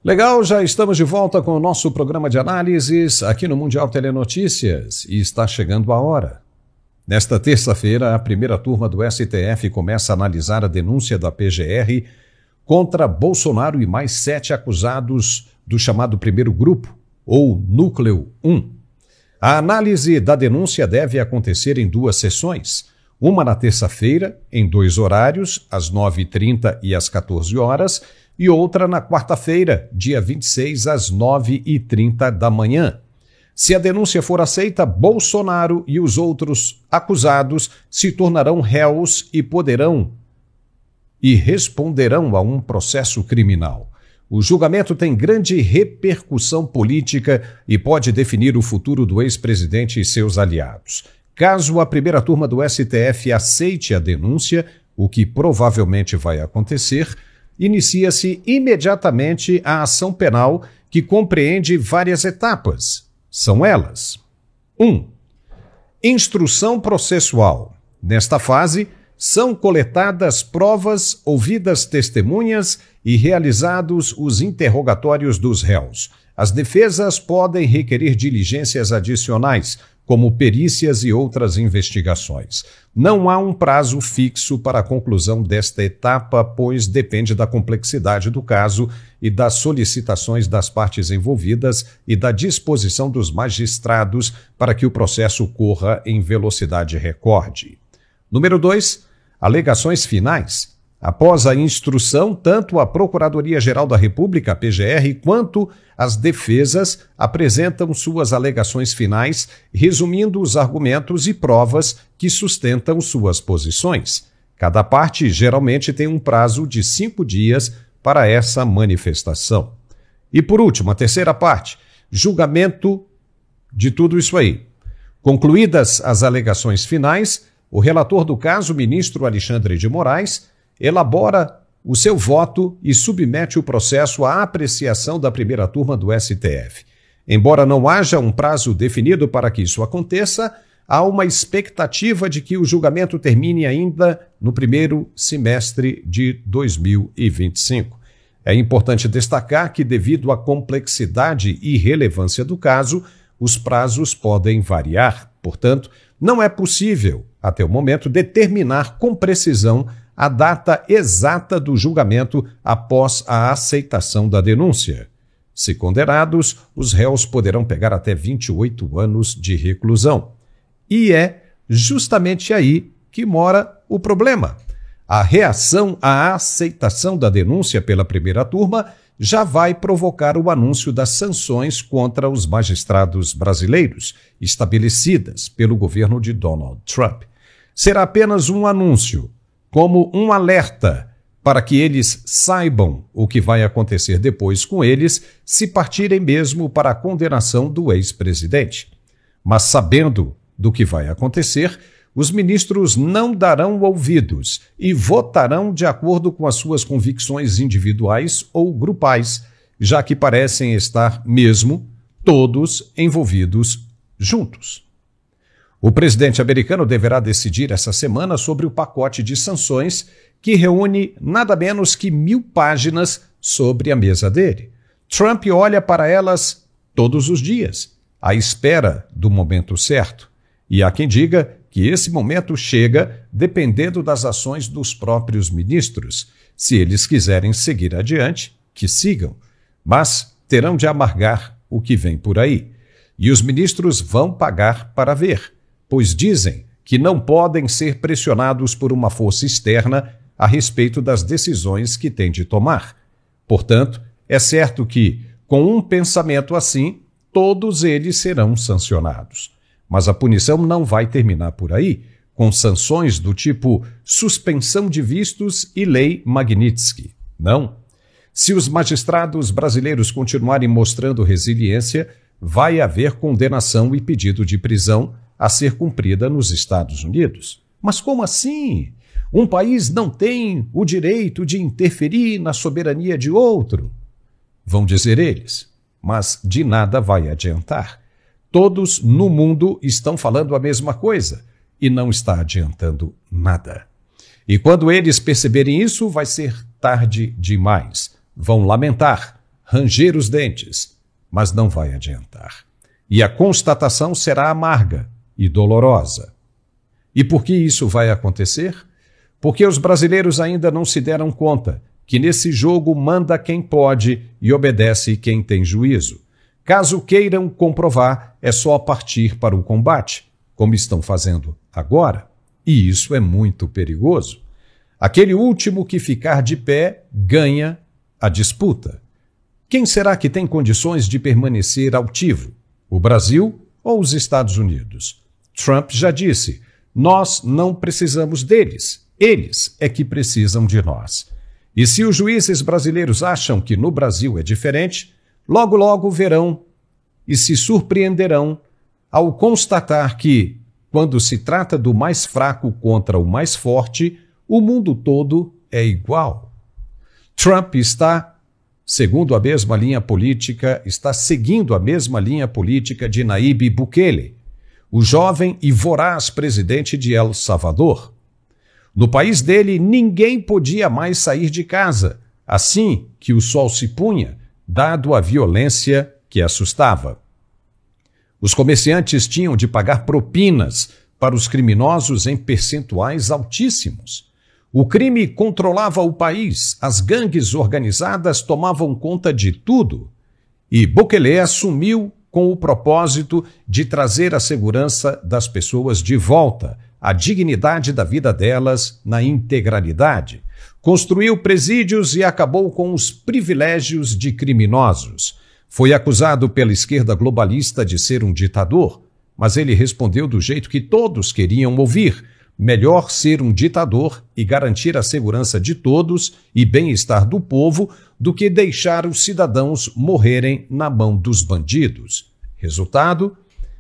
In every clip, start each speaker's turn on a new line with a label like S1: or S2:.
S1: Legal, já estamos de volta com o nosso programa de análises aqui no Mundial Telenotícias e está chegando a hora. Nesta terça-feira, a primeira turma do STF começa a analisar a denúncia da PGR contra Bolsonaro e mais 7 acusados do chamado primeiro grupo, ou Núcleo 1. A análise da denúncia deve acontecer em 2 sessões, uma na terça-feira, em 2 horários, às 9h30 e às 14 horas, e outra na quarta-feira, dia 26, às 9h30 da manhã. Se a denúncia for aceita, Bolsonaro e os outros acusados se tornarão réus e responderão a um processo criminal. O julgamento tem grande repercussão política e pode definir o futuro do ex-presidente e seus aliados. Caso a primeira turma do STF aceite a denúncia, o que provavelmente vai acontecer, inicia-se imediatamente a ação penal, que compreende várias etapas. São elas: 1. Instrução processual. Nesta fase, são coletadas provas, ouvidas testemunhas e realizados os interrogatórios dos réus. As defesas podem requerer diligências adicionais, como perícias e outras investigações. Não há um prazo fixo para a conclusão desta etapa, pois depende da complexidade do caso e das solicitações das partes envolvidas e da disposição dos magistrados para que o processo corra em velocidade recorde. Número 2. Alegações finais. Após a instrução, tanto a Procuradoria-Geral da República, a PGR, quanto as defesas apresentam suas alegações finais, resumindo os argumentos e provas que sustentam suas posições. Cada parte geralmente tem um prazo de 5 dias para essa manifestação. E por último, a terceira parte, julgamento de tudo isso aí. Concluídas as alegações finais, o relator do caso, ministro Alexandre de Moraes, elabora o seu voto e submete o processo à apreciação da primeira turma do STF. Embora não haja um prazo definido para que isso aconteça, há uma expectativa de que o julgamento termine ainda no primeiro semestre de 2025. É importante destacar que, devido à complexidade e relevância do caso, os prazos podem variar. Portanto, não é possível, até o momento, determinar com precisão a data exata do julgamento após a aceitação da denúncia. Se condenados, os réus poderão pegar até 28 anos de reclusão. E é justamente aí que mora o problema. A reação à aceitação da denúncia pela primeira turma já vai provocar o anúncio das sanções contra os magistrados brasileiros, estabelecidas pelo governo de Donald Trump. Será apenas um anúncio, como um alerta para que eles saibam o que vai acontecer depois com eles se partirem mesmo para a condenação do ex-presidente. Mas sabendo do que vai acontecer, os ministros não darão ouvidos e votarão de acordo com as suas convicções individuais ou grupais, já que parecem estar mesmo todos envolvidos juntos. O presidente americano deverá decidir essa semana sobre o pacote de sanções que reúne nada menos que 1000 páginas sobre a mesa dele. Trump olha para elas todos os dias, à espera do momento certo. E há quem diga que esse momento chega dependendo das ações dos próprios ministros. Se eles quiserem seguir adiante, que sigam, mas terão de amargar o que vem por aí. E os ministros vão pagar para ver, pois dizem que não podem ser pressionados por uma força externa a respeito das decisões que têm de tomar. Portanto, é certo que, com um pensamento assim, todos eles serão sancionados. Mas a punição não vai terminar por aí, com sanções do tipo suspensão de vistos e lei Magnitsky. Não. Se os magistrados brasileiros continuarem mostrando resiliência, vai haver condenação e pedido de prisão a ser cumprida nos Estados Unidos. Mas como assim? Um país não tem o direito de interferir na soberania de outro? Vão dizer eles, mas de nada vai adiantar. Todos no mundo estão falando a mesma coisa e não está adiantando nada. E quando eles perceberem isso, vai ser tarde demais. Vão lamentar, ranger os dentes, mas não vai adiantar. E a constatação será amarga e dolorosa. E por que isso vai acontecer? Porque os brasileiros ainda não se deram conta que nesse jogo manda quem pode e obedece quem tem juízo. Caso queiram comprovar, é só partir para o combate, como estão fazendo agora. E isso é muito perigoso. Aquele último que ficar de pé ganha a disputa. Quem será que tem condições de permanecer altivo? O Brasil ou os Estados Unidos? Trump já disse, nós não precisamos deles, eles é que precisam de nós. E se os juízes brasileiros acham que no Brasil é diferente, logo logo verão e se surpreenderão ao constatar que, quando se trata do mais fraco contra o mais forte, o mundo todo é igual. Trump está seguindo a mesma linha política de Nayib Bukele, o jovem e voraz presidente de El Salvador. No país dele, ninguém podia mais sair de casa, assim que o sol se punha, dado a violência que assustava. Os comerciantes tinham de pagar propinas para os criminosos em percentuais altíssimos. O crime controlava o país, as gangues organizadas tomavam conta de tudo. E Bukele assumiu com o propósito de trazer a segurança das pessoas de volta, a dignidade da vida delas na integralidade. Construiu presídios e acabou com os privilégios de criminosos. Foi acusado pela esquerda globalista de ser um ditador, mas ele respondeu do jeito que todos queriam ouvir. Melhor ser um ditador e garantir a segurança de todos e bem-estar do povo do que deixar os cidadãos morrerem na mão dos bandidos. Resultado?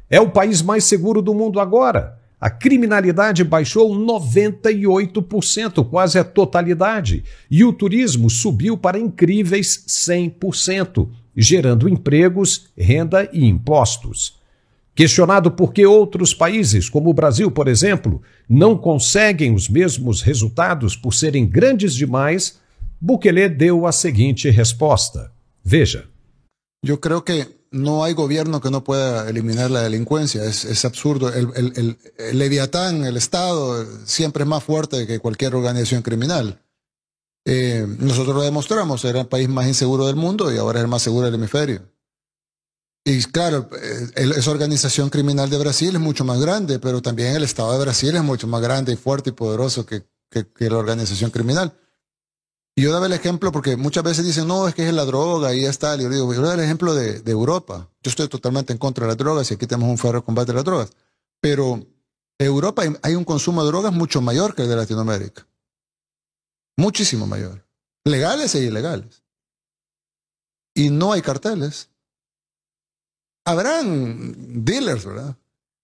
S1: É o país mais seguro do mundo agora. A criminalidade baixou 98%, quase a totalidade, e o turismo subiu para incríveis 100%, gerando empregos, renda e impostos. Questionado por que outros países, como o Brasil, por exemplo, não conseguem os mesmos resultados por serem grandes demais, Bukele deu a seguinte resposta. Veja.
S2: Eu creo que no hay gobierno que no pueda eliminar la delincuencia. Es absurdo. El Leviatán, el Estado, siempre es más fuerte que cualquier organización criminal. Nosotros lo demostramos. Era el país más inseguro del mundo y ahora es el más seguro del hemisferio. Y claro, esa organización criminal de Brasil es mucho más grande, pero también el Estado de Brasil es mucho más grande y fuerte y poderoso que la organización criminal. Y yo daba el ejemplo porque muchas veces dicen, no, es que es la droga y ya está. Y yo digo, yo daba el ejemplo de Europa. Yo estoy totalmente en contra de las drogas y aquí tenemos un férreo combate a las drogas. Pero en Europa hay un consumo de drogas mucho mayor que el de Latinoamérica. Muchísimo mayor. Legales e ilegales. Y no hay carteles. Habrán dealers, ¿verdad?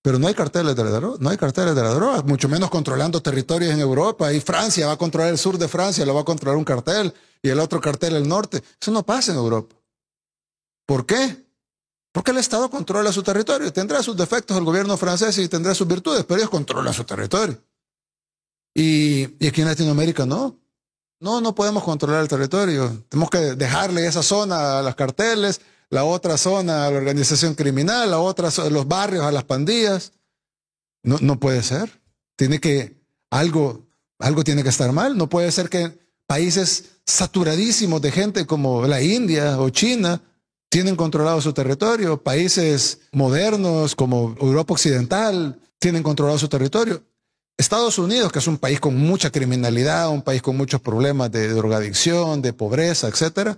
S2: Pero no hay carteles de la droga, no hay carteles de la droga, mucho menos controlando territorios en Europa. Y Francia va a controlar el sur de Francia, lo va a controlar un cartel, y el otro cartel el norte. Eso no pasa en Europa. ¿Por qué? Porque el Estado controla su territorio. Tendrá sus defectos el gobierno francés y tendrá sus virtudes, pero ellos controlan su territorio. Y aquí en Latinoamérica no. No podemos controlar el territorio. Tenemos que dejarle esa zona a los carteles, la otra zona a la organización criminal, la otra los barrios a las pandillas. No puede ser. Algo tiene que estar mal. No puede ser que países saturadísimos de gente como la India o China tienen controlado su territorio. Países modernos como Europa Occidental tienen controlado su territorio. Estados Unidos, que es un país con mucha criminalidad, un país con muchos problemas de drogadicción, de pobreza, etcétera,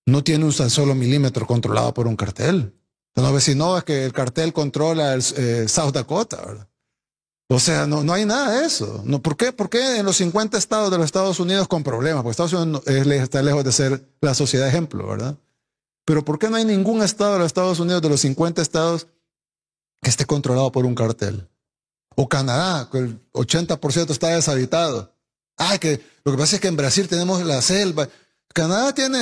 S2: no tiene un solo milímetro controlado por un cartel. No ves si no, es que el cartel controla el South Dakota, ¿verdad? O sea, no hay nada de eso. No, ¿por qué en los 50 estados de los Estados Unidos con problemas? Porque Estados Unidos está lejos de ser la sociedad ejemplo, ¿verdad? Pero ¿por qué no hay ningún estado de los Estados Unidos, de los 50 estados, que esté controlado por un cartel? O Canadá, que el 80% está deshabitado. Que lo que pasa es que en Brasil tenemos la selva. Canadá tiene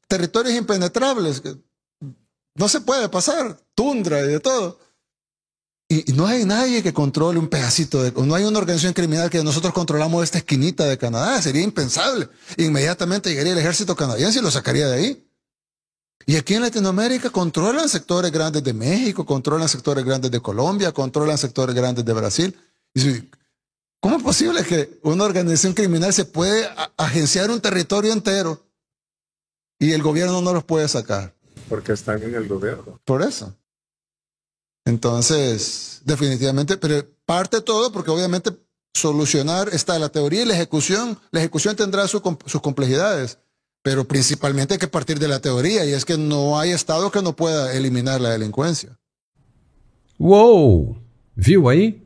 S2: territorios impenetrables, que no se puede pasar, tundra y de todo. Y no hay nadie que controle un pedacito, no hay una organización criminal que nosotros controlamos esta esquinita de Canadá, sería impensable. Inmediatamente llegaría el ejército canadiense y lo sacaría de ahí. Y aquí en Latinoamérica controlan sectores grandes de México, controlan sectores grandes de Colombia, controlan sectores grandes de Brasil. ¿Cómo es posible que una organización criminal se puede agenciar un territorio entero y el gobierno no los puede sacar?
S3: Porque están en el gobierno.
S2: Por eso. Entonces, definitivamente, pero parte de todo porque obviamente solucionar está la teoría y la ejecución. La ejecución tendrá sus complejidades, pero principalmente hay que partir de la teoría, y es que no hay Estado que no pueda eliminar la delinquência.
S1: Uou! Viu aí?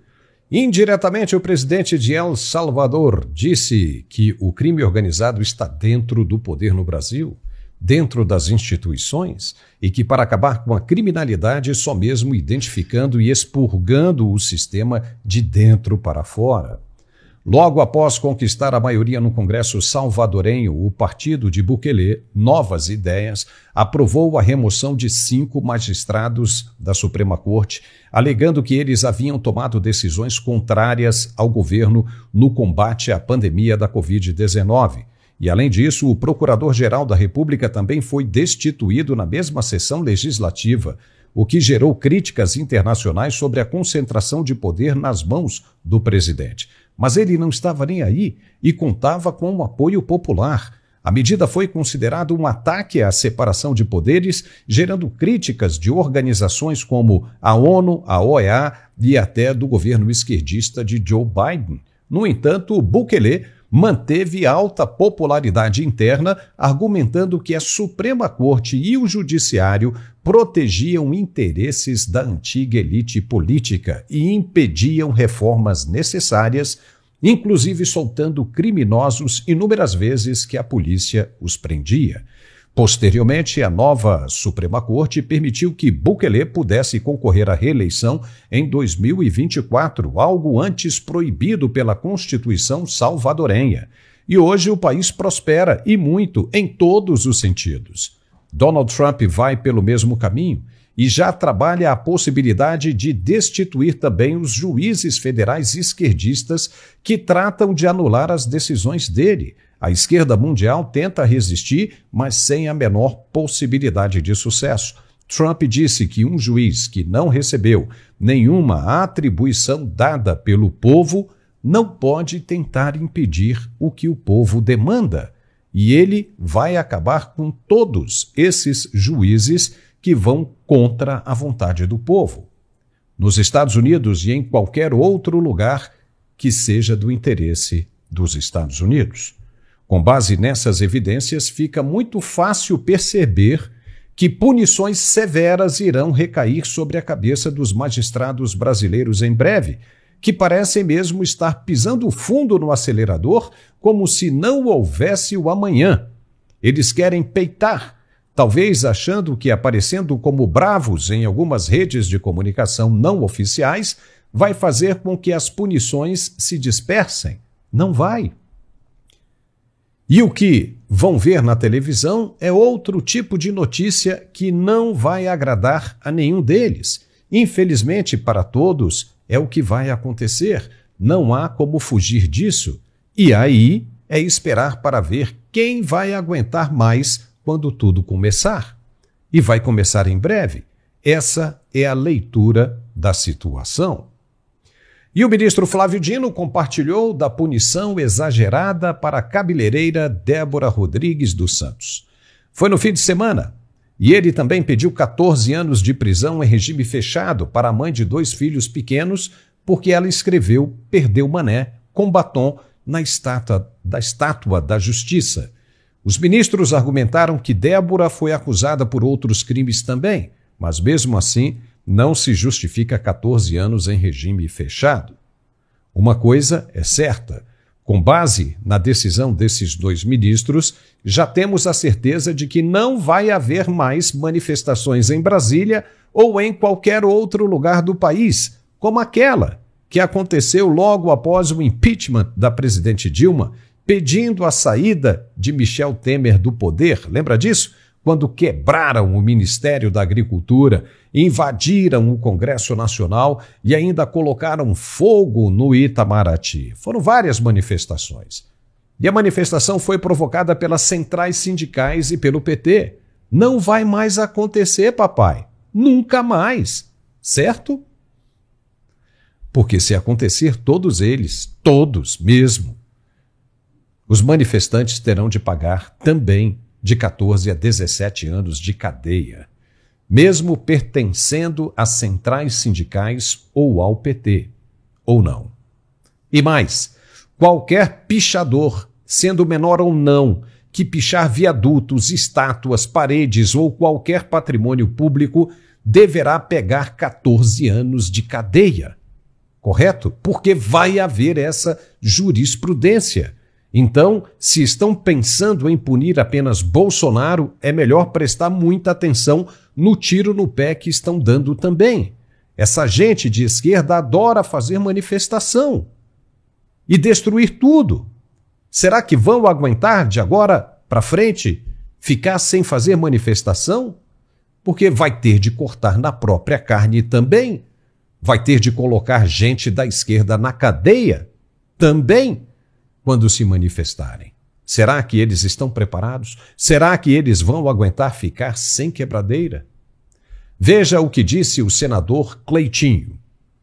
S1: Indiretamente, o presidente de El Salvador disse que o crime organizado está dentro do poder no Brasil, dentro das instituições, e que para acabar com a criminalidade só mesmo identificando e expurgando o sistema de dentro para fora. Logo após conquistar a maioria no Congresso salvadorenho, o partido de Bukele, Novas Ideias, aprovou a remoção de 5 magistrados da Suprema Corte, alegando que eles haviam tomado decisões contrárias ao governo no combate à pandemia da Covid-19. E, além disso, o Procurador-Geral da República também foi destituído na mesma sessão legislativa, o que gerou críticas internacionais sobre a concentração de poder nas mãos do presidente. Mas ele não estava nem aí e contava com o apoio popular. A medida foi considerada um ataque à separação de poderes, gerando críticas de organizações como a ONU, a OEA e até do governo esquerdista de Joe Biden. No entanto, Bukele manteve alta popularidade interna, argumentando que a Suprema Corte e o Judiciário protegiam interesses da antiga elite política e impediam reformas necessárias, inclusive soltando criminosos inúmeras vezes que a polícia os prendia. Posteriormente, a nova Suprema Corte permitiu que Bukele pudesse concorrer à reeleição em 2024, algo antes proibido pela Constituição salvadorenha. E hoje o país prospera, e muito, em todos os sentidos. Donald Trump vai pelo mesmo caminho e já trabalha a possibilidade de destituir também os juízes federais esquerdistas que tratam de anular as decisões dele. A esquerda mundial tenta resistir, mas sem a menor possibilidade de sucesso. Trump disse que um juiz que não recebeu nenhuma atribuição dada pelo povo não pode tentar impedir o que o povo demanda. E ele vai acabar com todos esses juízes que vão contra a vontade do povo. Nos Estados Unidos e em qualquer outro lugar que seja do interesse dos Estados Unidos. Com base nessas evidências, fica muito fácil perceber que punições severas irão recair sobre a cabeça dos magistrados brasileiros em breve, que parecem mesmo estar pisando fundo no acelerador como se não houvesse o amanhã. Eles querem peitar, talvez achando que aparecendo como bravos em algumas redes de comunicação não oficiais vai fazer com que as punições se dispersem. Não vai. E o que vão ver na televisão é outro tipo de notícia que não vai agradar a nenhum deles. Infelizmente, para todos, é o que vai acontecer. Não há como fugir disso. E aí é esperar para ver quem vai aguentar mais quando tudo começar. E vai começar em breve. Essa é a leitura da situação. E o ministro Flávio Dino compartilhou da punição exagerada para a cabeleireira Débora Rodrigues dos Santos. Foi no fim de semana. E ele também pediu 14 anos de prisão em regime fechado para a mãe de 2 filhos pequenos, porque ela escreveu "Perdeu Mané" com batom na estátua da Justiça. Os ministros argumentaram que Débora foi acusada por outros crimes também, mas mesmo assim não se justifica 14 anos em regime fechado. Uma coisa é certa: com base na decisão desses 2 ministros, já temos a certeza de que não vai haver mais manifestações em Brasília ou em qualquer outro lugar do país, como aquela que aconteceu logo após o impeachment da presidente Dilma, pedindo a saída de Michel Temer do poder. Lembra disso? Quando quebraram o Ministério da Agricultura, invadiram o Congresso Nacional e ainda colocaram fogo no Itamaraty. Foram várias manifestações. E a manifestação foi provocada pelas centrais sindicais e pelo PT. Não vai mais acontecer, papai. Nunca mais. Certo? Porque se acontecer, todos eles, todos mesmo, os manifestantes terão de pagar também de 14 a 17 anos de cadeia, mesmo pertencendo a centrais sindicais ou ao PT, ou não. E mais, qualquer pichador, sendo menor ou não, que pichar viadutos, estátuas, paredes ou qualquer patrimônio público deverá pegar 14 anos de cadeia. Correto? Porque vai haver essa jurisprudência. Então, se estão pensando em punir apenas Bolsonaro, é melhor prestar muita atenção no tiro no pé que estão dando também. Essa gente de esquerda adora fazer manifestação e destruir tudo. Será que vão aguentar de agora para frente ficar sem fazer manifestação? Porque vai ter de cortar na própria carne também. Vai ter de colocar gente da esquerda na cadeia também quando se manifestarem. Será que eles estão preparados? Será que eles vão aguentar ficar sem quebradeira? Veja o que disse o senador Cleitinho.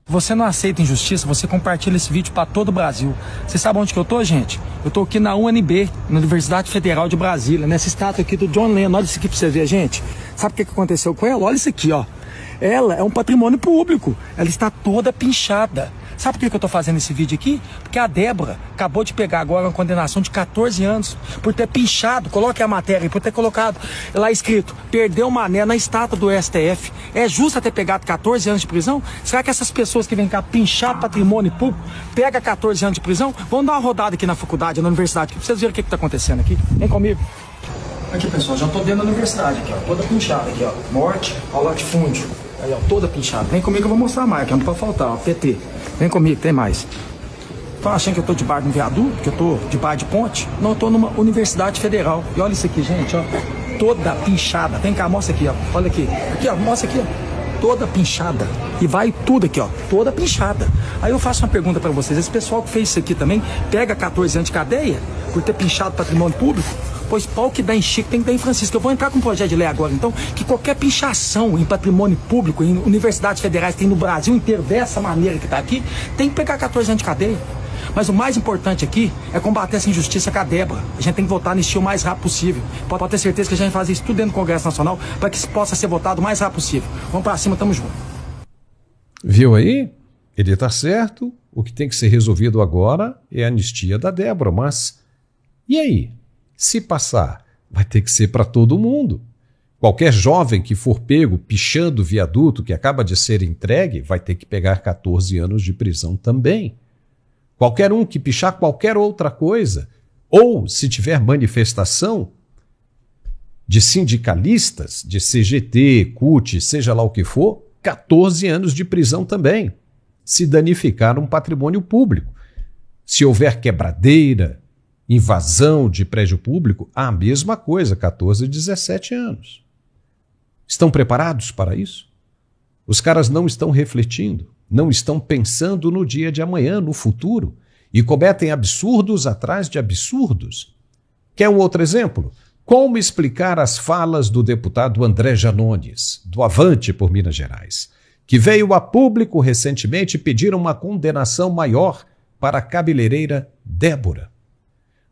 S4: Você não aceita injustiça, você compartilha esse vídeo para todo o Brasil. Você sabe onde que eu tô, gente? Eu tô aqui na UNB, na Universidade Federal de Brasília, nessa estátua aqui do John Lennon. Olha isso aqui pra você ver, gente. Sabe o que aconteceu com ela? Olha isso aqui, ó. Ela é um patrimônio público. Ela está toda pinchada. Sabe por que eu tô fazendo esse vídeo aqui? Porque a Débora acabou de pegar agora uma condenação de 14 anos por ter pinchado, coloque a matéria, por ter colocado lá escrito, perdeu mané na estátua do STF. É justo ter pegado 14 anos de prisão? Será que essas pessoas que vêm cá pinchar patrimônio público pegam 14 anos de prisão? Vamos dar uma rodada aqui na faculdade, na universidade, pra vocês verem o que tá acontecendo aqui. Vem comigo. Aqui, pessoal, já tô dentro da universidade aqui, ó, toda pinchada aqui, ó. Morte ao latifúndio. Aí, ó, toda pinchada. Vem comigo que eu vou mostrar a marca, não pode faltar, ó, PT. Vem comigo, tem mais. Estão achando que eu tô debaixo de um viaduto, que eu tô debaixo de ponte? Não, eu tô numa universidade federal. E olha isso aqui, gente, ó. Toda pinchada. Vem cá, mostra aqui, ó. Olha aqui. Aqui, ó, mostra aqui, ó. Toda pinchada. E vai tudo aqui, ó. Toda pinchada. Aí eu faço uma pergunta pra vocês. Esse pessoal que fez isso aqui também pega 14 anos de cadeia por ter pinchado patrimônio público? Pois pau que dá em Chico tem que dar em Francisco. Eu vou entrar com um projeto de lei agora, então, que qualquer pinchação em patrimônio público, em universidades federais que tem no Brasil inteiro, dessa maneira que está aqui, tem que pegar 14 anos de cadeia. Mas o mais importante aqui é combater essa injustiça com a Débora. A gente tem que votar nesse o mais rápido possível. Pode ter certeza que a gente vai fazer isso tudo dentro do Congresso Nacional para que isso possa ser votado o mais rápido possível. Vamos para cima, tamo junto.
S1: Viu aí? Ele está certo. O que tem que ser resolvido agora é a anistia da Débora. Mas e aí? Se passar, vai ter que ser para todo mundo. Qualquer jovem que for pego pichando o viaduto que acaba de ser entregue vai ter que pegar 14 anos de prisão também. Qualquer um que pichar qualquer outra coisa, ou se tiver manifestação de sindicalistas, de CGT, CUT, seja lá o que for, 14 anos de prisão também, se danificar um patrimônio público. Se houver quebradeira, invasão de prédio público, a mesma coisa, 14 e 17 anos. Estão preparados para isso? Os caras não estão refletindo, não estão pensando no dia de amanhã, no futuro, e cometem absurdos atrás de absurdos. Quer um outro exemplo? Como explicar as falas do deputado André Janones, do Avante por Minas Gerais, que veio a público recentemente pedir uma condenação maior para a cabeleireira Débora?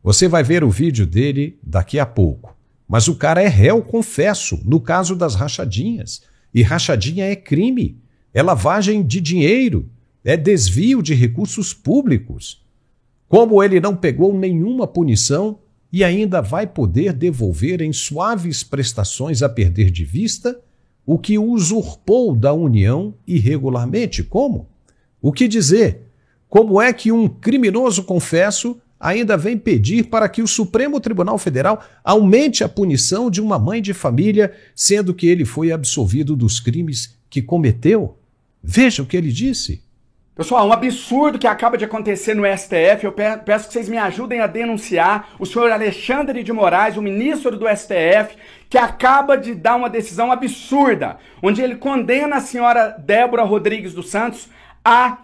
S1: Você vai ver o vídeo dele daqui a pouco. Mas o cara é réu, confesso, no caso das rachadinhas. E rachadinha é crime, é lavagem de dinheiro, é desvio de recursos públicos. Como ele não pegou nenhuma punição e ainda vai poder devolver em suaves prestações a perder de vista o que usurpou da União irregularmente? Como? O que dizer? Como é que um criminoso confesso ainda vem pedir para que o Supremo Tribunal Federal aumente a punição de uma mãe de família, sendo que ele foi absolvido dos crimes que cometeu? Veja o que ele disse.
S5: Pessoal, um absurdo que acaba de acontecer no STF. Eu peço que vocês me ajudem a denunciar o senhor Alexandre de Moraes, o ministro do STF, que acaba de dar uma decisão absurda, onde ele condena a senhora Débora Rodrigues dos Santos a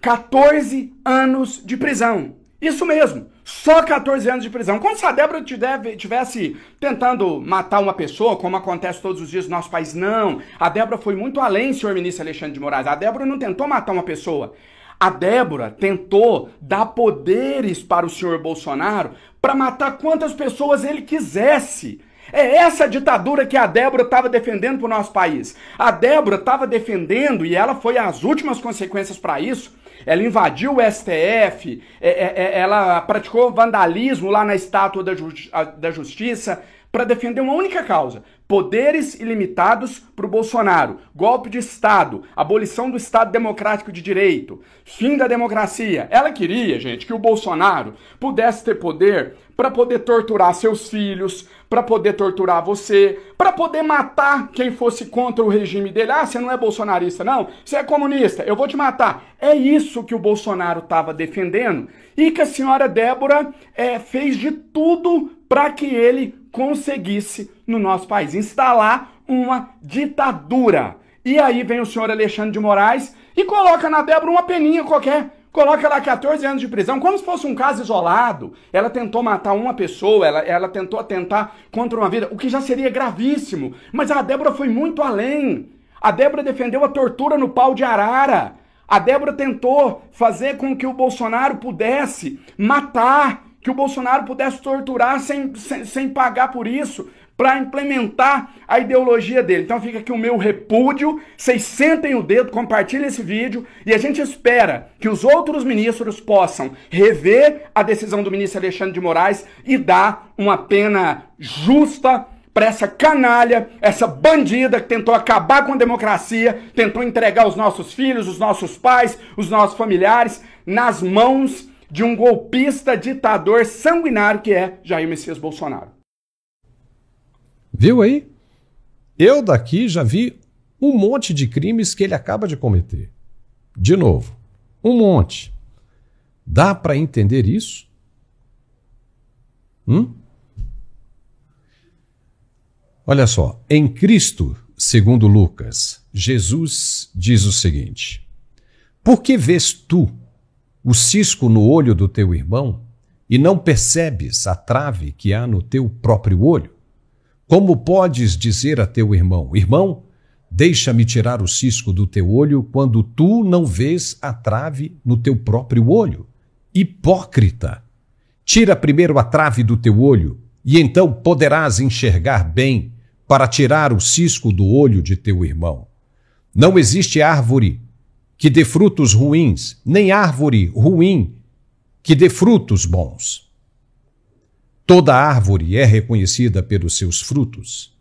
S5: 14 anos de prisão. Isso mesmo, Só 14 anos de prisão. Como se a Débora tivesse tentando matar uma pessoa, como acontece todos os dias no nosso país. Não. A Débora foi muito além, senhor ministro Alexandre de Moraes. A Débora não tentou matar uma pessoa. A Débora tentou dar poderes para o senhor Bolsonaro para matar quantas pessoas ele quisesse. É essa ditadura que a Débora estava defendendo para o nosso país. A Débora estava defendendo, e ela foi as últimas consequências para isso. Ela invadiu o STF, ela praticou vandalismo lá na estátua da Justiça para defender uma única causa: poderes ilimitados para o Bolsonaro, golpe de Estado, abolição do Estado Democrático de Direito, fim da democracia. Ela queria, gente, que o Bolsonaro pudesse ter poder para poder torturar seus filhos, para poder torturar você, para poder matar quem fosse contra o regime dele. Ah, você não é bolsonarista, não? Você é comunista, eu vou te matar. É isso que o Bolsonaro estava defendendo e que a senhora Débora fez de tudo para que ele conseguisse, no nosso país, instalar uma ditadura. E aí vem o senhor Alexandre de Moraes e coloca na Débora uma peninha qualquer. Coloca lá 14 anos de prisão, como se fosse um caso isolado. Ela tentou matar uma pessoa, ela tentou atentar contra uma vida, o que já seria gravíssimo. Mas a Débora foi muito além. A Débora defendeu a tortura no pau de arara. A Débora tentou fazer com que o Bolsonaro pudesse matar, que o Bolsonaro pudesse torturar sem pagar por isso, para implementar a ideologia dele. Então fica aqui o meu repúdio, vocês sentem o dedo, compartilhem esse vídeo e a gente espera que os outros ministros possam rever a decisão do ministro Alexandre de Moraes e dar uma pena justa para essa canalha, essa bandida que tentou acabar com a democracia, tentou entregar os nossos filhos, os nossos pais, os nossos familiares nas mãos de um golpista ditador sanguinário que é Jair Messias Bolsonaro.
S1: Viu aí? Eu daqui já vi um monte de crimes que ele acaba de cometer. De novo, um monte. Dá para entender isso? Olha só, em Cristo, segundo Lucas, Jesus diz o seguinte: por que vês tu o cisco no olho do teu irmão e não percebes a trave que há no teu próprio olho? Como podes dizer a teu irmão: irmão, deixa-me tirar o cisco do teu olho, quando tu não vês a trave no teu próprio olho? Hipócrita! Tira primeiro a trave do teu olho, e então poderás enxergar bem para tirar o cisco do olho de teu irmão. Não existe árvore que dê frutos ruins, nem árvore ruim que dê frutos bons. Toda árvore é reconhecida pelos seus frutos.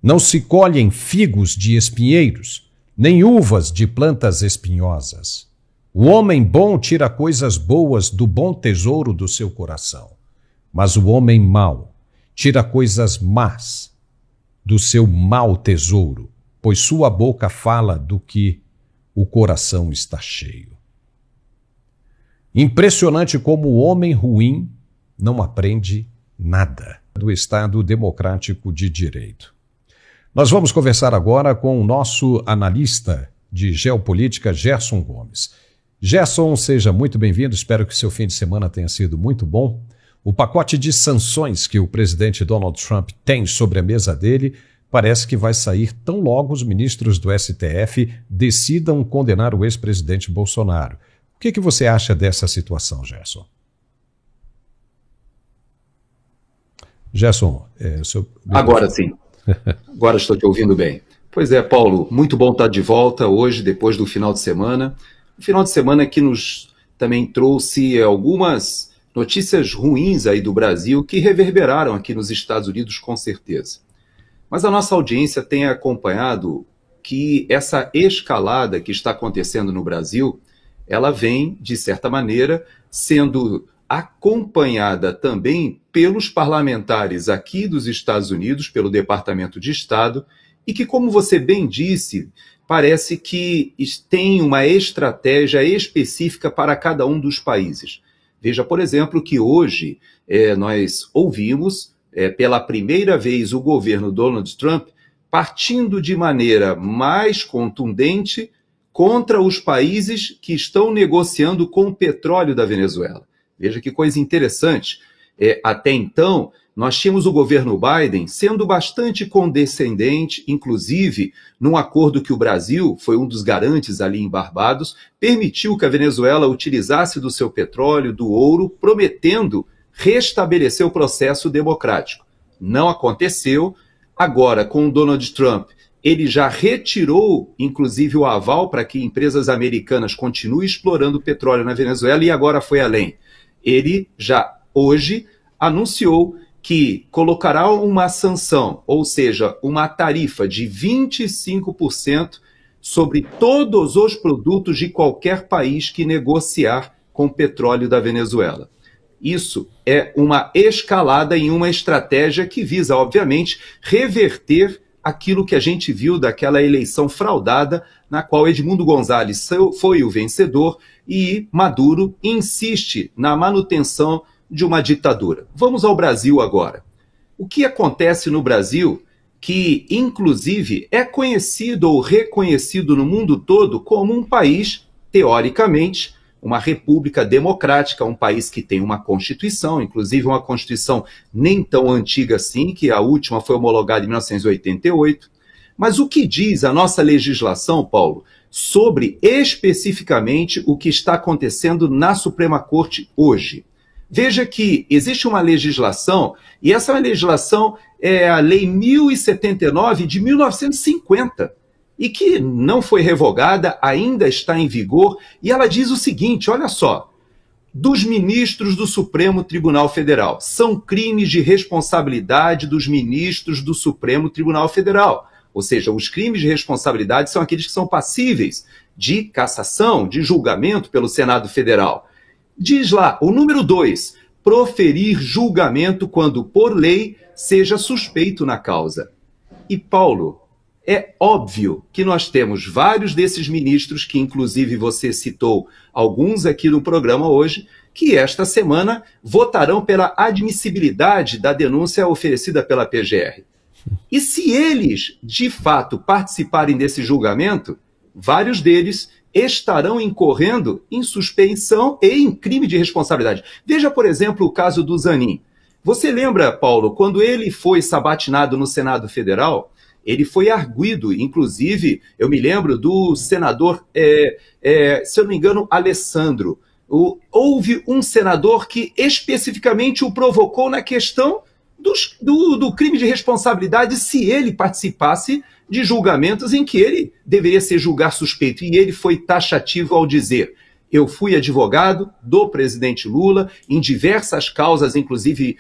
S1: Não se colhem figos de espinheiros, nem uvas de plantas espinhosas. O homem bom tira coisas boas do bom tesouro do seu coração, mas o homem mau tira coisas más do seu mau tesouro, pois sua boca fala do que o coração está cheio. Impressionante como o homem ruim não aprende nada do Estado Democrático de Direito. Nós vamos conversar agora com o nosso analista de geopolítica, Gerson Gomes. Gerson, seja muito bem-vindo, espero que seu fim de semana tenha sido muito bom. O pacote de sanções que o presidente Donald Trump tem sobre a mesa dele parece que vai sair tão logo os ministros do STF decidam condenar o ex-presidente Bolsonaro. O que você acha dessa situação, Gerson? Gerson,
S6: Agora sim. Agora estou te ouvindo bem. Pois é, Paulo, muito bom estar de volta hoje, depois do final de semana. Um final de semana que nos também trouxe algumas notícias ruins aí do Brasil que reverberaram aqui nos Estados Unidos, com certeza. Mas a nossa audiência tem acompanhado que essa escalada que está acontecendo no Brasil, ela vem, de certa maneira, sendo acompanhada também pelos parlamentares aqui dos Estados Unidos, pelo Departamento de Estado, e que, como você bem disse, parece que tem uma estratégia específica para cada um dos países. Veja, por exemplo, que hoje nós ouvimos pela primeira vez o governo Donald Trump partindo de maneira mais contundente contra os países que estão negociando com o petróleo da Venezuela. Veja que coisa interessante. Até então, nós tínhamos o governo Biden sendo bastante condescendente, inclusive num acordo que o Brasil foi um dos garantes ali em Barbados, permitiu que a Venezuela utilizasse do seu petróleo, do ouro, prometendo restabelecer o processo democrático. Não aconteceu. Agora, com o Donald Trump, ele já retirou, inclusive, o aval para que empresas americanas continuem explorando petróleo na Venezuela e agora foi além. Ele já, hoje, anunciou que colocará uma sanção, ou seja, uma tarifa de 25% sobre todos os produtos de qualquer país que negociar com o petróleo da Venezuela. Isso é uma escalada em uma estratégia que visa, obviamente, reverter aquilo que a gente viu daquela eleição fraudada, na qual Edmundo González foi o vencedor e Maduro insiste na manutenção de uma ditadura. Vamos ao Brasil agora. O que acontece no Brasil, que inclusive é conhecido ou reconhecido no mundo todo como um país, teoricamente, uma república democrática, um país que tem uma Constituição, inclusive uma Constituição nem tão antiga assim, que a última foi homologada em 1988. Mas o que diz a nossa legislação, Paulo, sobre especificamente o que está acontecendo na Suprema Corte hoje? Veja que existe uma legislação, e essa legislação é a Lei 1079 de 1950, e que não foi revogada, ainda está em vigor, e ela diz o seguinte, olha só, dos ministros do Supremo Tribunal Federal. São crimes de responsabilidade dos ministros do Supremo Tribunal Federal. Ou seja, os crimes de responsabilidade são aqueles que são passíveis de cassação, de julgamento pelo Senado Federal. Diz lá, o número 2, proferir julgamento quando, por lei, seja suspeito na causa. E, Paulo, é óbvio que nós temos vários desses ministros, que inclusive você citou alguns aqui no programa hoje, que esta semana votarão pela admissibilidade da denúncia oferecida pela PGR. E se eles, de fato, participarem desse julgamento, vários deles estarão incorrendo em suspeição e em crime de responsabilidade. Veja, por exemplo, o caso do Zanin. Você lembra, Paulo, quando ele foi sabatinado no Senado Federal, ele foi arguido, inclusive, eu me lembro do senador, se eu não me engano, Alessandro. Houve um senador que especificamente o provocou na questão do crime de responsabilidade se ele participasse de julgamentos em que ele deveria ser julgar suspeito. E ele foi taxativo ao dizer, eu fui advogado do presidente Lula em diversas causas, inclusive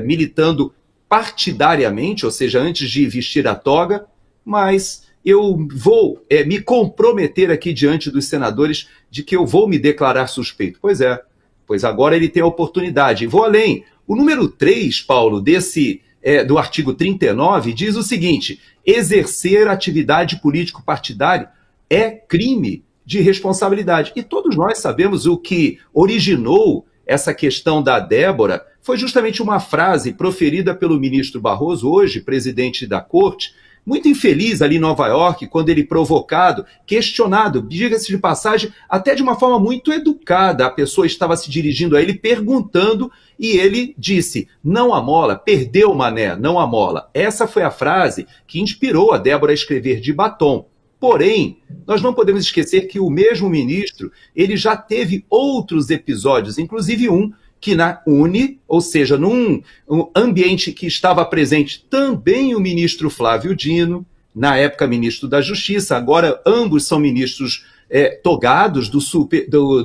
S6: militando partidariamente, ou seja, antes de vestir a toga, mas eu vou me comprometer aqui diante dos senadores de que eu vou me declarar suspeito. Pois agora ele tem a oportunidade. E vou além. O número 3, Paulo, do artigo 39, diz o seguinte, exercer atividade político-partidária é crime de responsabilidade. E todos nós sabemos o que originou essa questão da Débora, foi justamente uma frase proferida pelo ministro Barroso, hoje presidente da Corte, muito infeliz ali em Nova York, quando ele provocado, questionado, diga-se de passagem, até de uma forma muito educada, a pessoa estava se dirigindo a ele perguntando e ele disse, não amola, perdeu Mané, não amola. Essa foi a frase que inspirou a Débora a escrever de batom. Porém, nós não podemos esquecer que o mesmo ministro, ele já teve outros episódios, inclusive um que na UNE, ou seja, num ambiente que estava presente também o ministro Flávio Dino, na época ministro da Justiça, agora ambos são ministros togados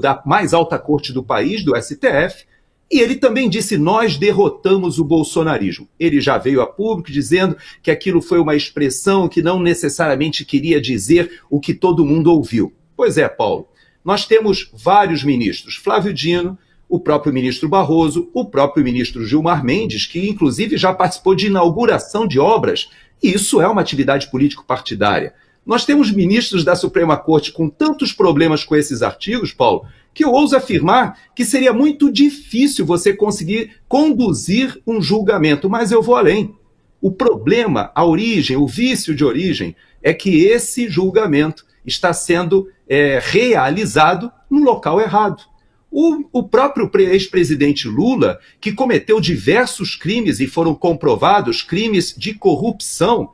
S6: da mais alta corte do país, do STF, e ele também disse, nós derrotamos o bolsonarismo. Ele já veio a público dizendo que aquilo foi uma expressão que não necessariamente queria dizer o que todo mundo ouviu. Pois é, Paulo, nós temos vários ministros, Flávio Dino, o próprio ministro Barroso, o próprio ministro Gilmar Mendes, que inclusive já participou de inauguração de obras, e isso é uma atividade político-partidária. Nós temos ministros da Suprema Corte com tantos problemas com esses artigos, Paulo, que eu ouso afirmar que seria muito difícil você conseguir conduzir um julgamento, mas eu vou além. O problema, a origem, o vício de origem, é que esse julgamento está sendo realizado no local errado. O próprio ex-presidente Lula, que cometeu diversos crimes e foram comprovados, crimes de corrupção,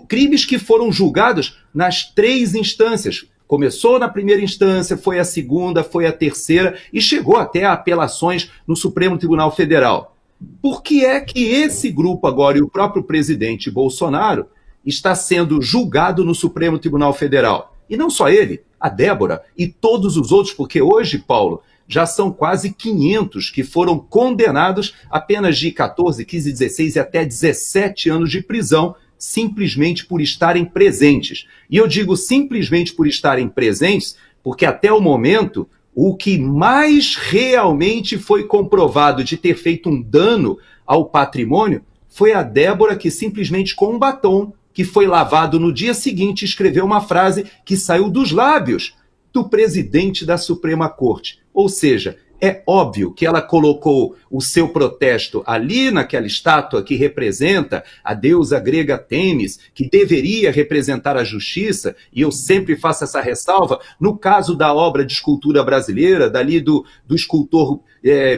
S6: crimes que foram julgados nas 3 instâncias. Começou na primeira instância, foi a segunda, foi a terceira e chegou até a apelações no Supremo Tribunal Federal. Por que é que esse grupo agora e o próprio presidente Bolsonaro está sendo julgado no Supremo Tribunal Federal? E não só ele, a Débora e todos os outros, porque hoje, Paulo, já são quase 500 que foram condenados a penas de 14, 15, 16 e até 17 anos de prisão, simplesmente por estarem presentes. E eu digo simplesmente por estarem presentes, porque até o momento, o que mais realmente foi comprovado de ter feito um dano ao patrimônio foi a Débora, que simplesmente com um batom que foi lavado no dia seguinte escreveu uma frase que saiu dos lábios do presidente da Suprema Corte. Ou seja, é óbvio que ela colocou o seu protesto ali naquela estátua que representa a deusa grega Têmis, que deveria representar a justiça, e eu sempre faço essa ressalva, no caso da obra de escultura brasileira, dali do escultor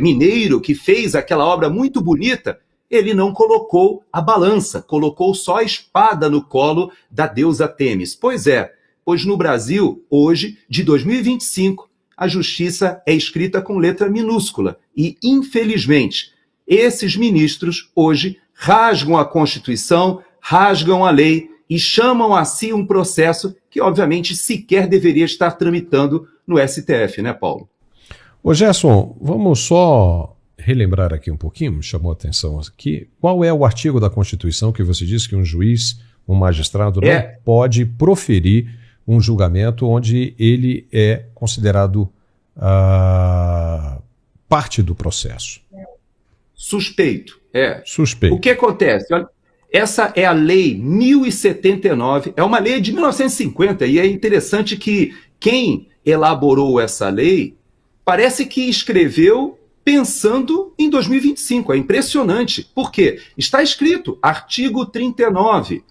S6: mineiro, que fez aquela obra muito bonita, ele não colocou a balança, colocou só a espada no colo da deusa Têmis. Pois no Brasil, hoje, de 2025, a justiça é escrita com letra minúscula e, infelizmente, esses ministros hoje rasgam a Constituição, rasgam a lei e chamam a si um processo que, obviamente, sequer deveria estar tramitando no STF, né, Paulo?
S1: Ô Gerson, vamos só relembrar aqui um pouquinho, me chamou a atenção aqui, qual é o artigo da Constituição que você disse que um juiz, um magistrado não pode proferir um julgamento onde ele é considerado parte do processo?
S6: Suspeito.
S1: Suspeito.
S6: O que acontece? Olha, essa é a Lei 1079, é uma lei de 1950, e é interessante que quem elaborou essa lei parece que escreveu pensando em 2025. É impressionante. Por quê? Está escrito, artigo 39,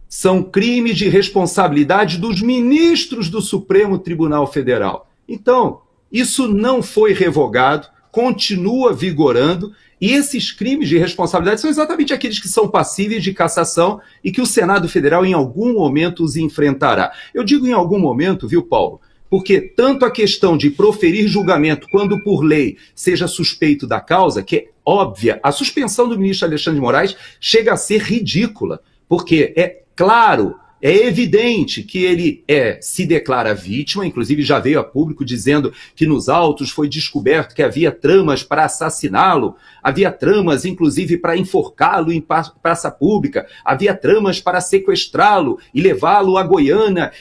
S6: são crimes de responsabilidade dos ministros do Supremo Tribunal Federal. Então, isso não foi revogado, continua vigorando, e esses crimes de responsabilidade são exatamente aqueles que são passíveis de cassação e que o Senado Federal em algum momento os enfrentará. Eu digo em algum momento, viu, Paulo? Porque tanto a questão de proferir julgamento quando por lei seja suspeito da causa, que é óbvia, a suspensão do ministro Alexandre de Moraes chega a ser ridícula, porque é claro, é evidente que ele se declara vítima, inclusive já veio a público dizendo que nos autos foi descoberto que havia tramas para assassiná-lo, havia tramas inclusive para enforcá-lo em praça pública, havia tramas para sequestrá-lo e levá-lo a Goiânia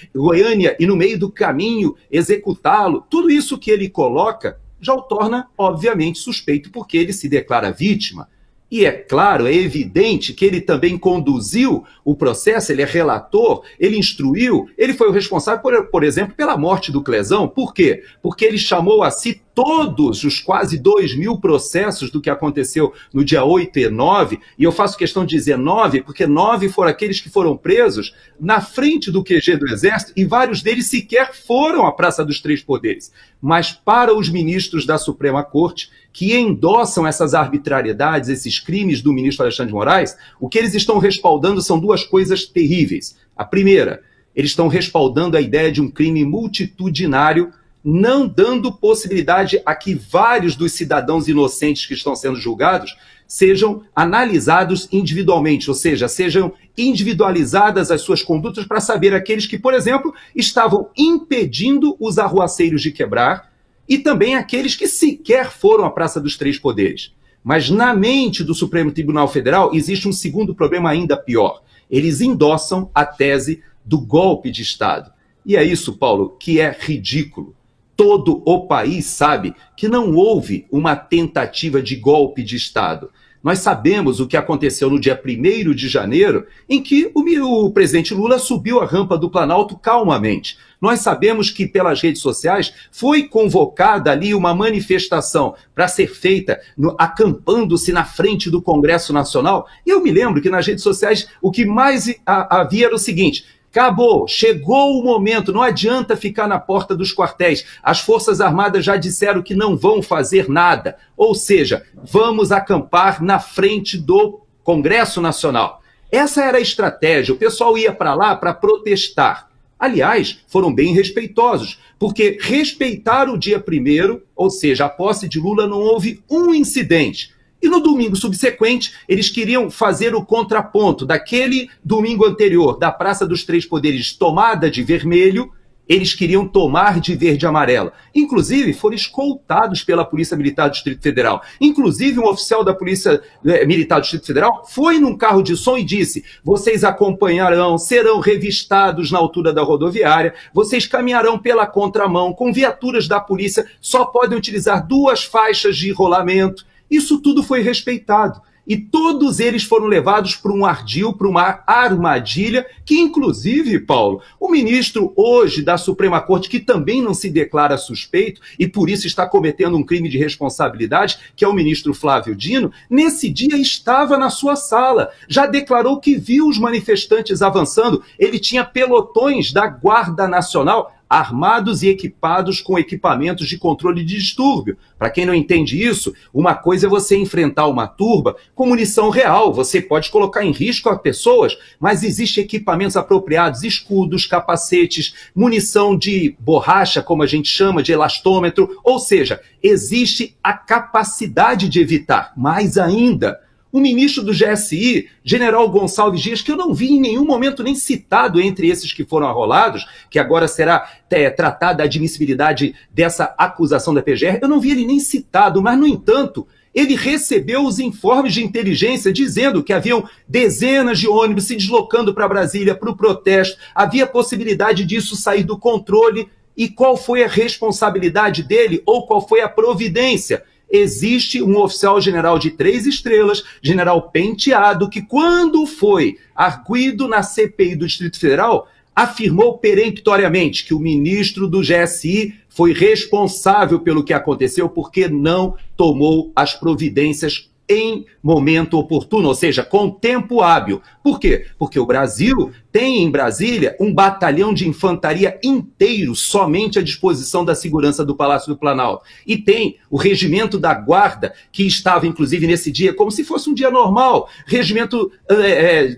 S6: e no meio do caminho executá-lo. Tudo isso que ele coloca já o torna obviamente suspeito porque ele se declara vítima. E é claro, é evidente que ele também conduziu o processo, ele é relator, ele instruiu, ele foi o responsável, por exemplo, pela morte do Clesão. Por quê? Porque ele chamou a si todos os quase 2.000 processos do que aconteceu no dia 8 e 9, e eu faço questão de dizer 9, porque 9 foram aqueles que foram presos na frente do QG do Exército, e vários deles sequer foram à Praça dos Três Poderes. Mas para os ministros da Suprema Corte, que endossam essas arbitrariedades, esses crimes do ministro Alexandre de Moraes, o que eles estão respaldando são duas coisas terríveis. A primeira, eles estão respaldando a ideia de um crime multitudinário, não dando possibilidade a que vários dos cidadãos inocentes que estão sendo julgados sejam analisados individualmente, ou seja, sejam individualizadas as suas condutas para saber aqueles que, por exemplo, estavam impedindo os arruaceiros de quebrar e também aqueles que sequer foram à Praça dos Três Poderes. Mas na mente do Supremo Tribunal Federal existe um segundo problema ainda pior. Eles endossam a tese do golpe de Estado. E é isso, Paulo, que é ridículo. Todo o país sabe que não houve uma tentativa de golpe de Estado. Nós sabemos o que aconteceu no dia 1º de janeiro, em que o presidente Lula subiu a rampa do Planalto calmamente. Nós sabemos que pelas redes sociais foi convocada ali uma manifestação para ser feita acampando-se na frente do Congresso Nacional. E eu me lembro que nas redes sociais o que mais havia era o seguinte: Acabou, chegou o momento, não adianta ficar na porta dos quartéis. As Forças Armadas já disseram que não vão fazer nada. Ou seja, vamos acampar na frente do Congresso Nacional. Essa era a estratégia, o pessoal ia para lá para protestar. Aliás, foram bem respeitosos, porque respeitaram o dia 1º, ou seja, a posse de Lula, não houve um incidente. E no domingo subsequente, eles queriam fazer o contraponto daquele domingo anterior, da Praça dos Três Poderes tomada de vermelho, eles queriam tomar de verde e amarela. Inclusive, foram escoltados pela Polícia Militar do Distrito Federal. Inclusive, um oficial da Polícia Militar do Distrito Federal foi num carro de som e disse: vocês acompanharão, serão revistados na altura da rodoviária, vocês caminharão pela contramão, com viaturas da polícia, só podem utilizar 2 faixas de rolamento. Isso tudo foi respeitado. E todos eles foram levados para um ardil, para uma armadilha, que inclusive, Paulo, o ministro hoje da Suprema Corte, que também não se declara suspeito e por isso está cometendo um crime de responsabilidade, que é o ministro Flávio Dino, nesse dia estava na sua sala, já declarou que viu os manifestantes avançando, ele tinha pelotões da Guarda Nacional armados e equipados com equipamentos de controle de distúrbio. Para quem não entende isso, uma coisa é você enfrentar uma turba com munição real, você pode colocar em risco as pessoas, mas existem equipamentos apropriados, escudos, capacetes, munição de borracha, como a gente chama, de elastômetro, ou seja, existe a capacidade de evitar. Mais ainda, o ministro do GSI, general Gonçalves Dias, que eu não vi em nenhum momento nem citado entre esses que foram arrolados, que agora será tratada a admissibilidade dessa acusação da PGR, eu não vi ele nem citado, mas, no entanto, ele recebeu os informes de inteligência dizendo que haviam dezenas de ônibus se deslocando para Brasília para o protesto, havia possibilidade disso sair do controle. E qual foi a responsabilidade dele ou qual foi a providência? Existe um oficial general de 3 estrelas, general Penteado, que quando foi arguido na CPI do Distrito Federal, afirmou peremptoriamente que o ministro do GSI foi responsável pelo que aconteceu porque não tomou as providências em momento oportuno, ou seja, com tempo hábil. Por quê? Porque o Brasil tem em Brasília um batalhão de infantaria inteiro somente à disposição da segurança do Palácio do Planalto. E tem o regimento da Guarda, que estava, inclusive, nesse dia, como se fosse um dia normal, regimento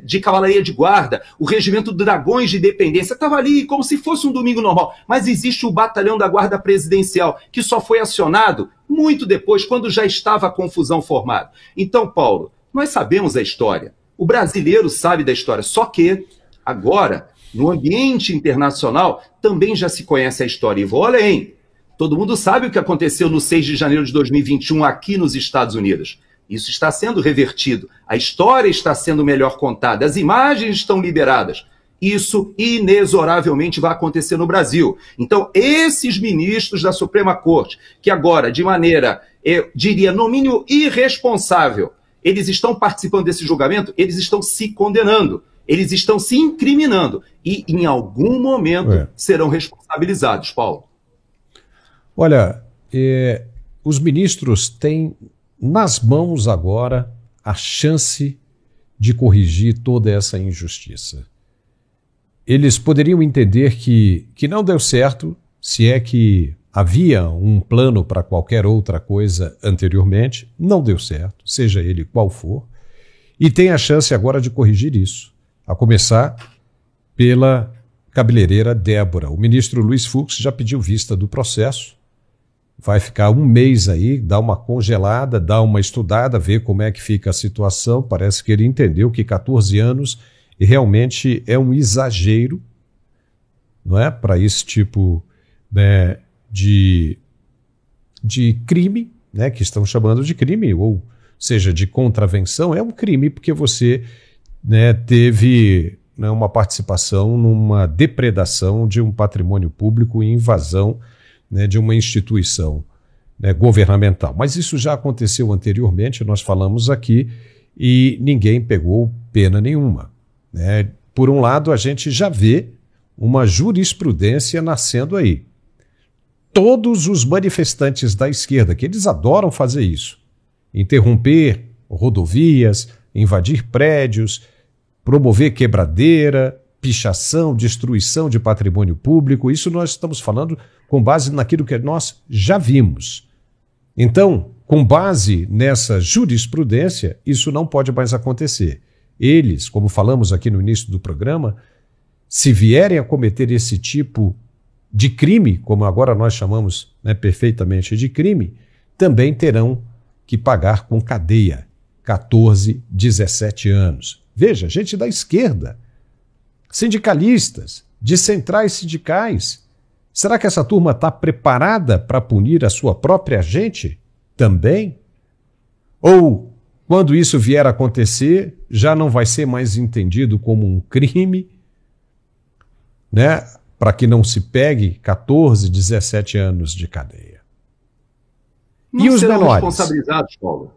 S6: de Cavalaria de Guarda, o regimento de Dragões de Independência, estava ali como se fosse um domingo normal. Mas existe o batalhão da Guarda Presidencial, que só foi acionado muito depois, quando já estava a confusão formada. Então, Paulo, nós sabemos a história. O brasileiro sabe da história, só que agora, no ambiente internacional, também já se conhece a história. E vou além. Todo mundo sabe o que aconteceu no 6 de janeiro de 2021 aqui nos Estados Unidos. Isso está sendo revertido. A história está sendo melhor contada. As imagens estão liberadas. Isso inexoravelmente vai acontecer no Brasil. Então, esses ministros da Suprema Corte, que agora, de maneira, eu diria, no mínimo irresponsável, eles estão participando desse julgamento, eles estão se condenando, eles estão se incriminando e, em algum momento, serão responsabilizados, Paulo.
S1: Olha, os ministros têm nas mãos agora a chance de corrigir toda essa injustiça. Eles poderiam entender que não deu certo, se é que havia um plano para qualquer outra coisa anteriormente, não deu certo, seja ele qual for, e tem a chance agora de corrigir isso, a começar pela cabeleireira Débora. O ministro Luiz Fux já pediu vista do processo, vai ficar um mês aí, dá uma congelada, dá uma estudada, ver como é que fica a situação. Parece que ele entendeu que 14 anos realmente é um exagero, não é, para esse tipo, né, de crime, né, que estão chamando de crime, ou seja, de contravenção. É um crime porque você, né, teve, né, uma participação numa depredação de um patrimônio público e invasão, né, de uma instituição, né, governamental. Mas isso já aconteceu anteriormente, nós falamos aqui, e ninguém pegou pena nenhuma. Por um lado, a gente já vê uma jurisprudência nascendo aí. Todos os manifestantes da esquerda, que eles adoram fazer isso, interromper rodovias, invadir prédios, promover quebradeira, pichação, destruição de patrimônio público. Isso nós estamos falando com base naquilo que nós já vimos. Então, com base nessa jurisprudência, isso não pode mais acontecer. Eles, como falamos aqui no início do programa, se vierem a cometer esse tipo de crime, como agora nós chamamos, né, perfeitamente de crime, também terão que pagar com cadeia, 14, 17 anos. Veja, gente da esquerda, sindicalistas, de centrais sindicais. Será que essa turma está preparada para punir a sua própria gente também? Ou, quando isso vier a acontecer, já não vai ser mais entendido como um crime, né? Para que não se pegue 14, 17 anos de cadeia.
S6: Não
S1: e os
S6: serão
S1: menores?
S6: Responsabilizados, Paulo.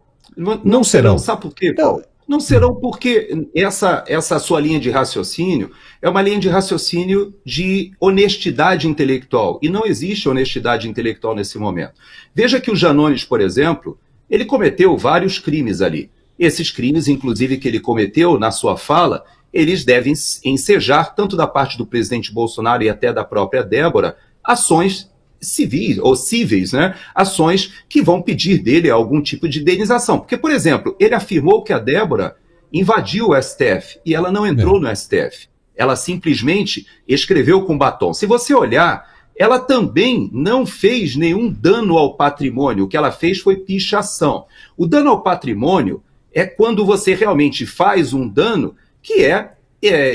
S6: Não serão. Sabe por quê, Paulo? Não serão porque essa sua linha de raciocínio é uma linha de raciocínio de honestidade intelectual. E não existe honestidade intelectual nesse momento. Veja que o Janones, por exemplo, ele cometeu vários crimes ali. Esses crimes, inclusive, que ele cometeu na sua fala, eles devem ensejar, tanto da parte do presidente Bolsonaro e até da própria Débora, ações civis ou cíveis, né? Ações que vão pedir dele algum tipo de indenização. Porque, por exemplo, ele afirmou que a Débora invadiu o STF e ela não entrou no STF. Ela simplesmente escreveu com batom. Se você olhar, ela também não fez nenhum dano ao patrimônio. O que ela fez foi pichação. O dano ao patrimônio é quando você realmente faz um dano que é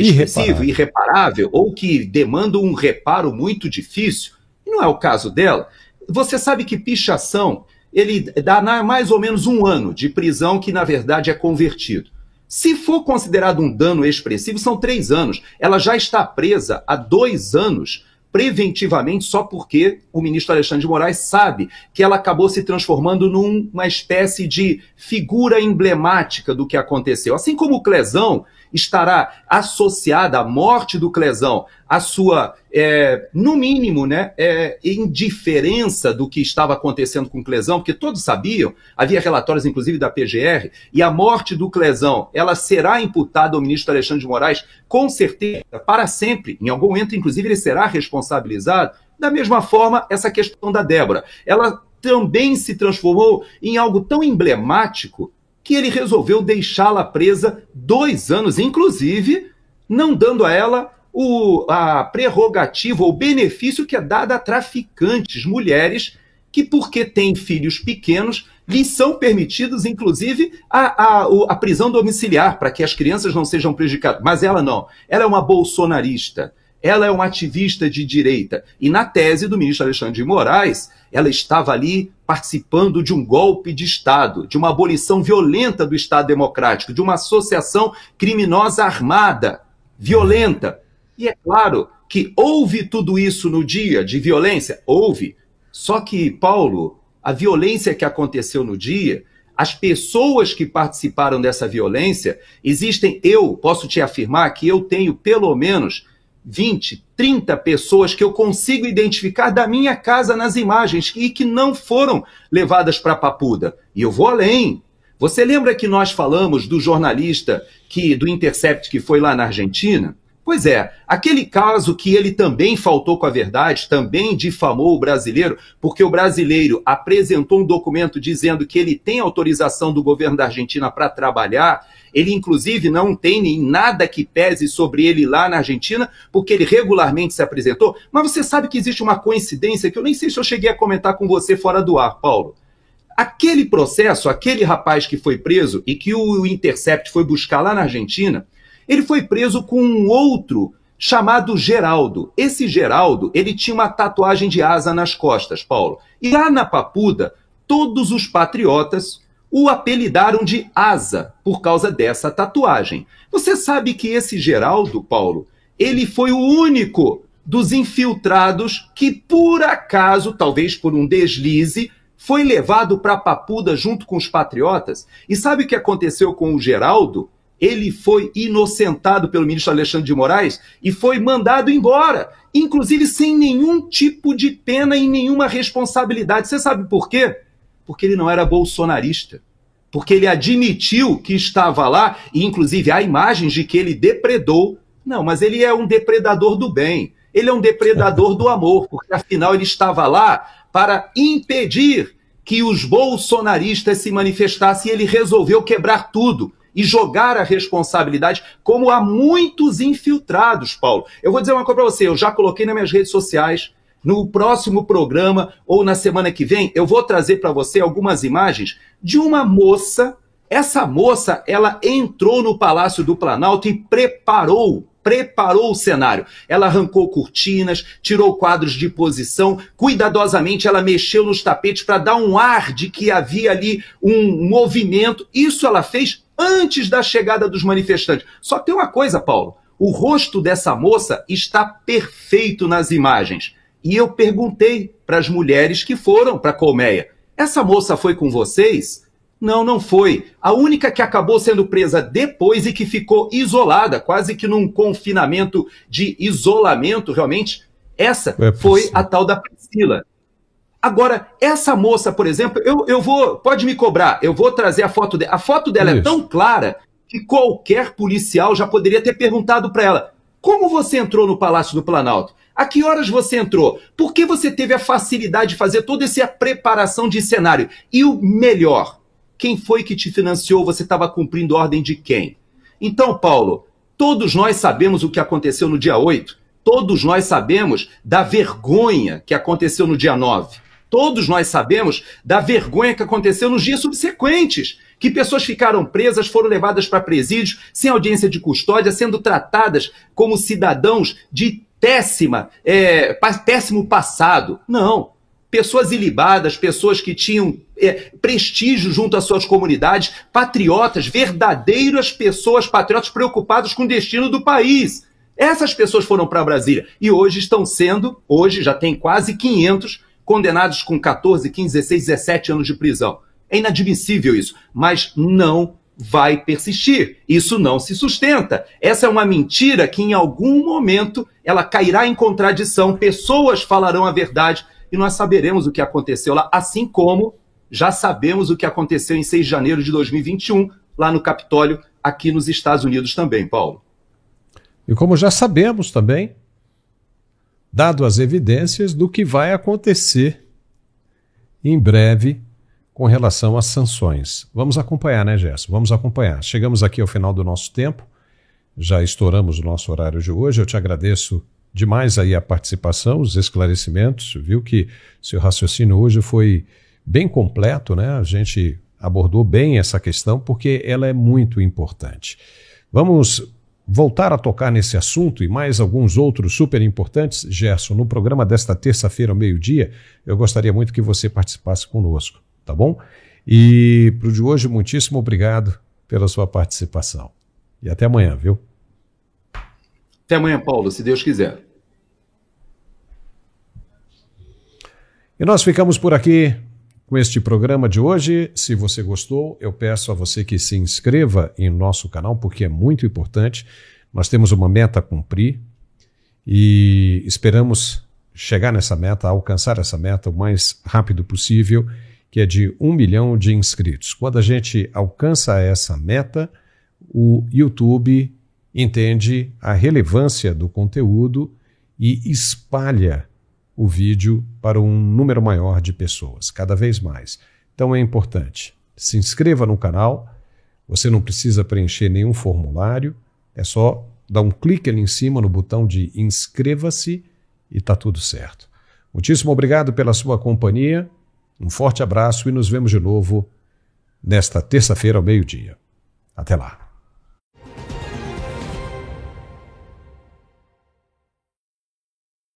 S6: excessivo, irreparável, ou que demanda um reparo muito difícil. Não é o caso dela. Você sabe que pichação, ele dá mais ou menos 1 ano de prisão, que na verdade é convertido. Se for considerado um dano expressivo, são 3 anos. Ela já está presa há 2 anos, preventivamente, só porque o ministro Alexandre de Moraes sabe que ela acabou se transformando numa espécie de figura emblemática do que aconteceu. Assim como o Clezão estará associada à morte do Clezão, a sua, no mínimo, né, indiferença do que estava acontecendo com o Clezão, porque todos sabiam, havia relatórios inclusive da PGR, e a morte do Clezão, ela será imputada ao ministro Alexandre de Moraes, com certeza, para sempre. Em algum momento, inclusive, ele será responsabilizado. Da mesma forma, essa questão da Débora, ela também se transformou em algo tão emblemático que ele resolveu deixá-la presa 2 anos, inclusive não dando a ela a prerrogativa ou benefício que é dado a traficantes, mulheres, que porque têm filhos pequenos, lhes são permitidos, inclusive, a prisão domiciliar, para que as crianças não sejam prejudicadas. Mas ela não. Ela é uma bolsonarista. Ela é uma ativista de direita. E na tese do ministro Alexandre de Moraes, ela estava ali participando de um golpe de Estado, de uma abolição violenta do Estado Democrático, de uma associação criminosa armada, violenta. E é claro que houve tudo isso no dia de violência? Houve. Só que, Paulo, a violência que aconteceu no dia, as pessoas que participaram dessa violência, eu posso te afirmar que eu tenho pelo menos 20, 30 pessoas que eu consigo identificar da minha casa nas imagens e que não foram levadas para a Papuda. E eu vou além. Você lembra que nós falamos do jornalista do Intercept que foi lá na Argentina? Pois é, aquele caso que ele também faltou com a verdade, também difamou o brasileiro, porque o brasileiro apresentou um documento dizendo que ele tem autorização do governo da Argentina para trabalhar. Ele, inclusive, não tem nem nada que pese sobre ele lá na Argentina, porque ele regularmente se apresentou. Mas você sabe que existe uma coincidência que eu nem sei se eu cheguei a comentar com você fora do ar, Paulo. Aquele processo, aquele rapaz que foi preso e que o Intercept foi buscar lá na Argentina, ele foi preso com um outro chamado Geraldo. Esse Geraldo, ele tinha uma tatuagem de asa nas costas, Paulo. E lá na Papuda, todos os patriotas o apelidaram de Asa por causa dessa tatuagem. Você sabe que esse Geraldo, Paulo, ele foi o único dos infiltrados que, por acaso, talvez por um deslize, foi levado para Papuda junto com os patriotas? E sabe o que aconteceu com o Geraldo? Ele foi inocentado pelo ministro Alexandre de Moraes e foi mandado embora, inclusive sem nenhum tipo de pena e nenhuma responsabilidade. Você sabe por quê? Porque ele não era bolsonarista. Porque ele admitiu que estava lá, e inclusive há imagens de que ele depredou Não, mas ele é um depredador do bem. Ele é um depredador do amor, porque afinal ele estava lá para impedir que os bolsonaristas se manifestassem e ele resolveu quebrar tudo e jogar a responsabilidade, como há muitos infiltrados, Paulo. Eu vou dizer uma coisa para você, eu já coloquei nas minhas redes sociais, no próximo programa ou na semana que vem, eu vou trazer para você algumas imagens de uma moça. Essa moça, ela entrou no Palácio do Planalto e preparou o cenário. Ela arrancou cortinas, tirou quadros de posição, cuidadosamente ela mexeu nos tapetes para dar um ar de que havia ali um movimento. Isso ela fez antes da chegada dos manifestantes. Só tem uma coisa, Paulo, o rosto dessa moça está perfeito nas imagens. E eu perguntei para as mulheres que foram para a colmeia, essa moça foi com vocês? Não, não foi. A única que acabou sendo presa depois e que ficou isolada, quase que num confinamento de isolamento, realmente, essa foi a tal da Priscila. Agora, essa moça, por exemplo, pode me cobrar, eu vou trazer a foto dela. A foto dela é tão clara que qualquer policial já poderia ter perguntado para ela, como você entrou no Palácio do Planalto? A que horas você entrou? Por que você teve a facilidade de fazer toda essa preparação de cenário? E o melhor, quem foi que te financiou? Você estava cumprindo ordem de quem? Então, Paulo, todos nós sabemos o que aconteceu no dia 8. Todos nós sabemos da vergonha que aconteceu no dia 9. Todos nós sabemos da vergonha que aconteceu nos dias subsequentes. Que pessoas ficaram presas, foram levadas para presídios, sem audiência de custódia, sendo tratadas como cidadãos de péssimo passado. Não. Pessoas ilibadas, pessoas que tinham prestígio junto às suas comunidades, patriotas, verdadeiras pessoas patriotas preocupadas com o destino do país. Essas pessoas foram para Brasília e hoje hoje já tem quase 500 condenados com 14, 15, 16, 17 anos de prisão. É inadmissível isso, mas não vai persistir. Isso não se sustenta. Essa é uma mentira que em algum momento ela cairá em contradição, pessoas falarão a verdade e nós saberemos o que aconteceu lá, assim como já sabemos o que aconteceu em 6 de janeiro de 2021, lá no Capitólio, aqui nos Estados Unidos também, Paulo.
S1: E como já sabemos também, dado as evidências do que vai acontecer em breve com relação às sanções. Vamos acompanhar, né, Gerson? Vamos acompanhar. Chegamos aqui ao final do nosso tempo, já estouramos o nosso horário de hoje. Eu te agradeço demais aí a participação, os esclarecimentos. Viu que seu raciocínio hoje foi bem completo, né? A gente abordou bem essa questão porque ela é muito importante. Vamos voltar a tocar nesse assunto e mais alguns outros super importantes, Gerson, no programa desta terça-feira ao meio-dia. Eu gostaria muito que você participasse conosco, tá bom? E para o de hoje, muitíssimo obrigado pela sua participação. E até amanhã, viu?
S6: Até amanhã, Paulo, se Deus quiser.
S1: E nós ficamos por aqui com este programa de hoje. Se você gostou, eu peço a você que se inscreva em nosso canal, porque é muito importante. Nós temos uma meta a cumprir e esperamos chegar nessa meta, alcançar essa meta o mais rápido possível, que é de 1 milhão de inscritos. Quando a gente alcança essa meta, o YouTube entende a relevância do conteúdo e espalha o vídeo para um número maior de pessoas, cada vez mais. Então é importante, se inscreva no canal, você não precisa preencher nenhum formulário, é só dar um clique ali em cima no botão de inscreva-se e está tudo certo. Muitíssimo obrigado pela sua companhia, um forte abraço e nos vemos de novo nesta terça-feira ao meio-dia. Até lá.